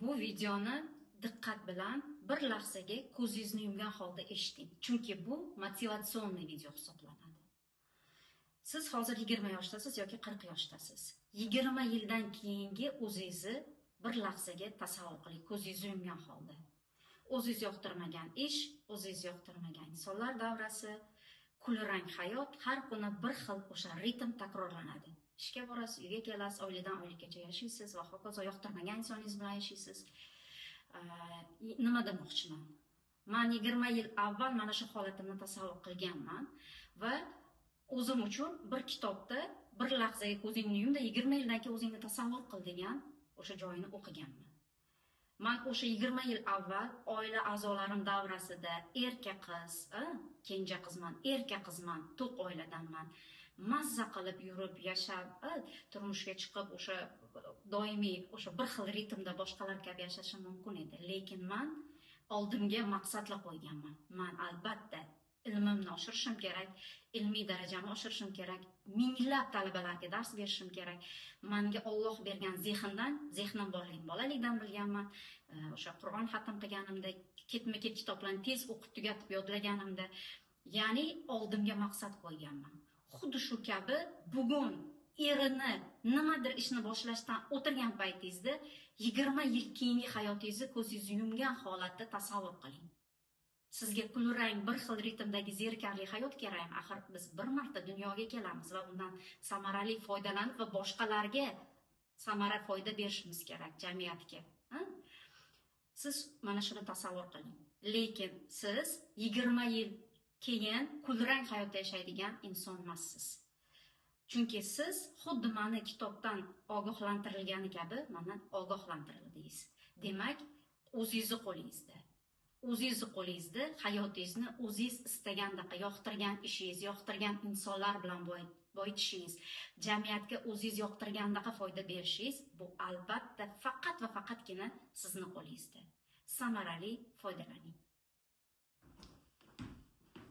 Bu videoni diqqat bilan bir lahzaga ko'zingizni yumgan holda eshiting. Chunki bu motivatsionniy video hisoblanadi. Siz hozir 20 yoshdasiz yoki 40 yoshdasiz. 20 yildan keyingi o'zingizni bir lahzaga tasavvur qiling, ko'zingizni yumgan holda. O'zingiz yoqtirmagan ish, o'zingiz yoqtirmagan insonlar davrasi, kulrang hayot, har kuni bir xil o'sha ritm takrorlanadi. Ishga borasiz, uyga kelasiz, oiladan oilaga yashaysiz va hokazo yoqtirmagan insoningiz bilan yashaysiz. Nima demoqchiman? Men 20 yil avval mana shu holatimni tasavvur qilganman va o'zim uchun bir kitobda bir lahzaga ko'zingni yumda 20 yildan keyin o'zingni tasavvur qil degan o'sha joyini o'qiganman. Men o'sha 20 yil avval oila a'zolarim davrasida erkak qiz, kenja qizman, erkak qizman, to'q oiladanman. Mazza qilib yurib, yashab, turmushga chiqib, o'sha doimiy o'sha bir xil ritmda boshqalar kabi yashashim mumkin edi. Lekin men oldimga maqsadlar qo'yganman. Men albatta ilmimni oshirishim kerak, ilmiy darajamni oshirishim kerak, minglab talabalarga dars berishim kerak. Menga Alloh bergan zehnim borligini bolalikdan bilganman. O'sha Qur'on xatm qilganimda, ketma-ket kitoblarni tez o'qib tugatib yodlaganimda, ya'ni oldimga maqsad qo'yganman. Xuddi shu kabi bugun erini nimadir ishni boshlashdan o'tirgan paytingizda 20 yil keyingi hayotingizni ko'zingizni yumgan holatda tasavvur qiling. Sizga kulrang bir xil ritmdagi zerikarli hayot kerakmi? Axir biz bir marta dunyoga kelamiz va undan samarali foydalanib va boshqalarga samara foyda berishimiz kerak, jamiyatga. Siz mana shuni tasavvur qiling. Lekin siz 20 yil keyin kulrang hayotda yashaydigan inson emassiz. Chunki siz xuddi meni kitobdan ogohlantirilgani kabi mana ogohlantirildingiz. Demak, o'zingizni qo'lingizda. O'zingizni qo'lingizda hayotingizni o'zingiz istagandaqa yoqtirgan ishingiz, yoqtirgan insonlar bilan boyitishingiz, jamiyatga o'zingiz yoqtirgandaqa foyda berishingiz bu albatta faqat va faqatgina sizning qo'lingizda. Samarali foydalaning.